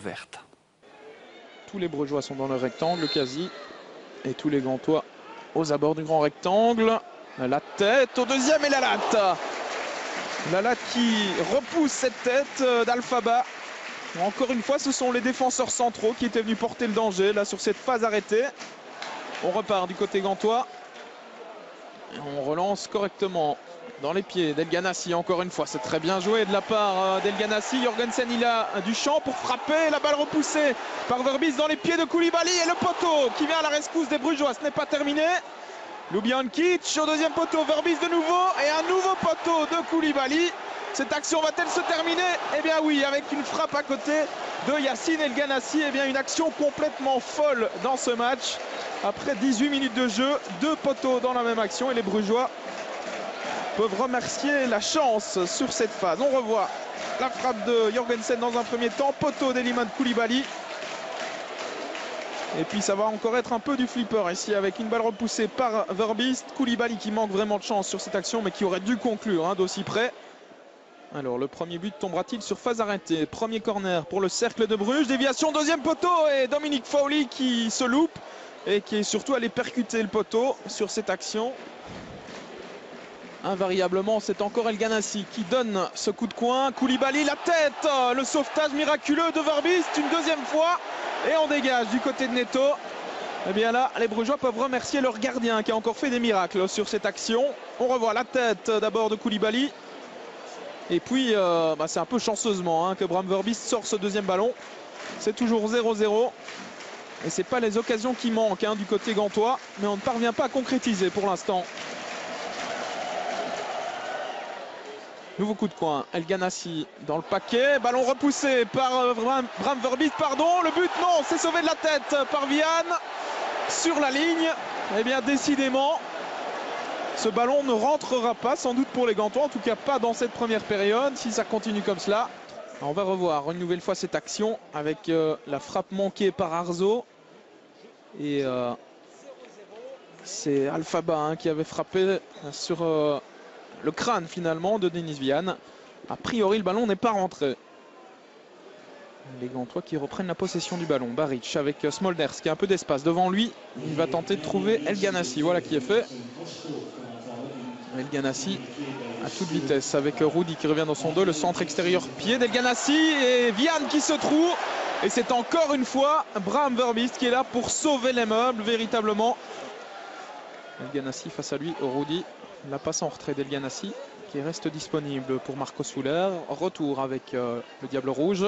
verte. Tous les Brugeois sont dans le rectangle quasi. Et tous les Gantois aux abords du grand rectangle. La tête au deuxième et la latte. La latte qui repousse cette tête d'Alphaba. Encore une fois, ce sont les défenseurs centraux qui étaient venus porter le danger là sur cette phase arrêtée. On repart du côté gantois. Et on relance correctement dans les pieds d'El Ghanassi. Encore une fois, c'est très bien joué de la part d'El Ghanassi. Jorgensen, il a du champ pour frapper. La balle repoussée par Verbis dans les pieds de Koulibaly. Et le poteau qui vient à la rescousse des Brugeois. Ce n'est pas terminé. Ljubijankic au deuxième poteau. Verbis de nouveau. Et un nouveau poteau de Koulibaly. Cette action va-t-elle se terminer? Eh bien oui, avec une frappe à côté de Yacine El Ghanassi. Eh bien une action complètement folle dans ce match. Après 18 minutes de jeu, 2 poteaux dans la même action. Et les Brugeois peuvent remercier la chance sur cette phase. On revoit la frappe de Jorgensen dans un premier temps. Poteau d'Eliman Koulibaly. Et puis ça va encore être un peu du flipper ici avec une balle repoussée par Verbis. Koulibaly qui manque vraiment de chance sur cette action mais qui aurait dû conclure d'aussi près. Alors le premier but tombera-t-il sur phase arrêtée? Premier corner pour le Cercle de Bruges. Déviation, deuxième poteau et Dominic Fowley qui se loupe et qui est surtout allé percuter le poteau sur cette action. Invariablement, c'est encore El Ghanassi qui donne ce coup de coin. Koulibaly, la tête, le sauvetage miraculeux de Verbis une deuxième fois. Et on dégage du côté de Neto. Et bien là, les Brugeois peuvent remercier leur gardien qui a encore fait des miracles sur cette action. On revoit la tête d'abord de Koulibaly. Et puis, c'est un peu chanceusement que Bram Verbis sort ce deuxième ballon. C'est toujours 0-0. Et ce n'est pas les occasions qui manquent du côté gantois. Mais on ne parvient pas à concrétiser pour l'instant. Nouveau coup de coin. El Ghanassi dans le paquet. Ballon repoussé par Bram Verbis. Pardon, le but, non, c'est sauvé de la tête par Vian. Sur la ligne. Eh bien, décidément, ce ballon ne rentrera pas, sans doute pour les Gantois, en tout cas pas dans cette première période. Si ça continue comme cela, on va revoir une nouvelle fois cette action avec la frappe manquée par Arzo. Et c'est Alphaba qui avait frappé sur le crâne finalement de Denis Vian. A priori, le ballon n'est pas rentré. Les Gantois qui reprennent la possession du ballon. Baric avec Smolders qui a un peu d'espace devant lui. Il va tenter de trouver El Ghanassi. Voilà qui est fait. El Ghanassi à toute vitesse avec Rudy qui revient dans son dos. Le centre extérieur pied d'El Ghanassi et Vian qui se trouve. Et c'est encore une fois Bram Verbis qui est là pour sauver les meubles véritablement. El Ghanassi face à lui, Rudy. La passe en retrait d'El Ghanassi qui reste disponible pour Marco Soler. Retour avec le Diable Rouge.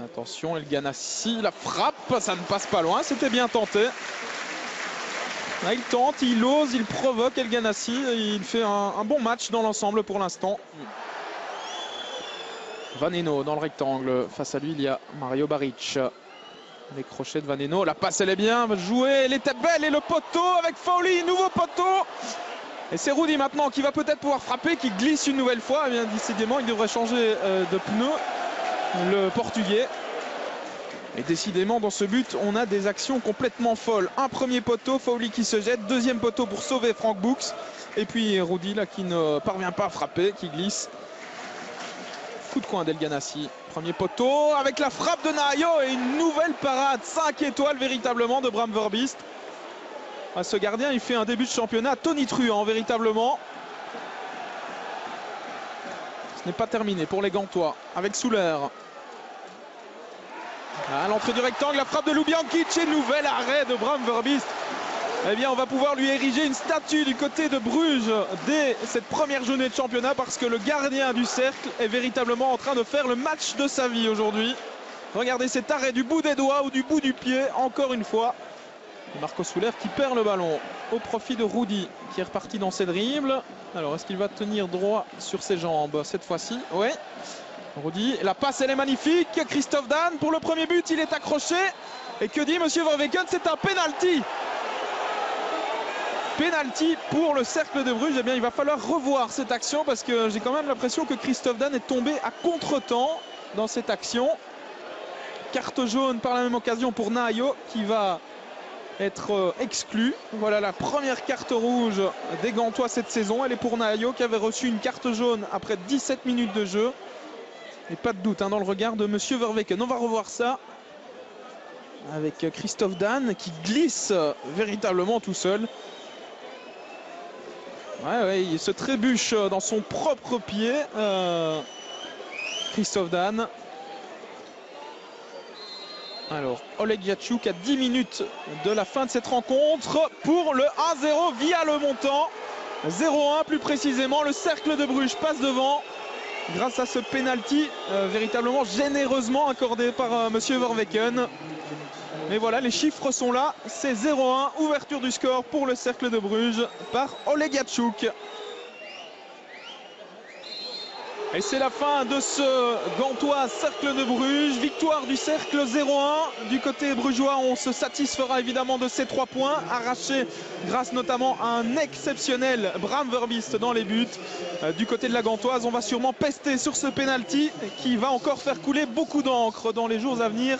Attention, El Ghanassi, la frappe, ça ne passe pas loin, c'était bien tenté. Là, il tente, il ose, il provoque El Ghanassi. Il fait un bon match dans l'ensemble pour l'instant. Vaneno dans le rectangle. Face à lui, il y a Mario Baric. Les crochets de Vaneno. La passe, elle est bien jouée. Elle était belle. Et le poteau avec Fowley. Nouveau poteau. Et c'est Rudy maintenant qui va peut-être pouvoir frapper, qui glisse une nouvelle fois. Eh bien, décidément, il devrait changer de pneu. Le Portugais. Et décidément, dans ce but, on a des actions complètement folles. Un premier poteau, Fowley qui se jette. Deuxième poteau pour sauver Frank Books. Et puis Rudy là qui ne parvient pas à frapper, qui glisse. Coup de coin d'El Ghanassi. Premier poteau avec la frappe de Nahayo et une nouvelle parade. 5 étoiles véritablement de Bram Verbis. Ce gardien, il fait un début de championnat tonitruant véritablement. Ce n'est pas terminé pour les Gantois avec Souler. À l'entrée du rectangle, la frappe de Ljubijankic et nouvel arrêt de Bram Verbis. Eh bien, on va pouvoir lui ériger une statue du côté de Bruges dès cette première journée de championnat parce que le gardien du cercle est véritablement en train de faire le match de sa vie aujourd'hui. Regardez cet arrêt du bout des doigts ou du bout du pied, encore une fois. Marco Soler qui perd le ballon au profit de Rudy qui est reparti dans ses dribbles. Alors, est-ce qu'il va tenir droit sur ses jambes cette fois-ci? Oui. Rudy, la passe elle est magnifique. Christophe Dan pour le premier but, il est accroché. Et que dit Monsieur Verweken? C'est un penalty. Penalty pour le Cercle de Bruges. Eh bien, il va falloir revoir cette action parce que j'ai quand même l'impression que Christophe Dan est tombé à contre-temps dans cette action. Carte jaune par la même occasion pour Nahayo qui va être exclu. Voilà la première carte rouge des Gantois cette saison. Elle est pour Nahayo qui avait reçu une carte jaune après 17 minutes de jeu. Et pas de doute dans le regard de Monsieur Verweken. On va revoir ça avec Christophe Dan qui glisse véritablement tout seul. Ouais, il se trébuche dans son propre pied. Christophe Dan. Alors, Oleg Yachuk à 10 minutes de la fin de cette rencontre pour le 1-0 via le montant. 0-1 plus précisément. Le Cercle de Bruges passe devant grâce à ce penalty véritablement généreusement accordé par Monsieur Verweken. Mais voilà, les chiffres sont là. C'est 0-1. Ouverture du score pour le Cercle de Bruges par Oleg Yachuk. Et c'est la fin de ce Gantois Cercle de Bruges. Victoire du Cercle 0-1. Du côté brugeois, on se satisfera évidemment de ces 3 points arrachés grâce notamment à un exceptionnel Bram Verbiest dans les buts. Du côté de la Gantoise, on va sûrement pester sur ce penalty qui va encore faire couler beaucoup d'encre dans les jours à venir.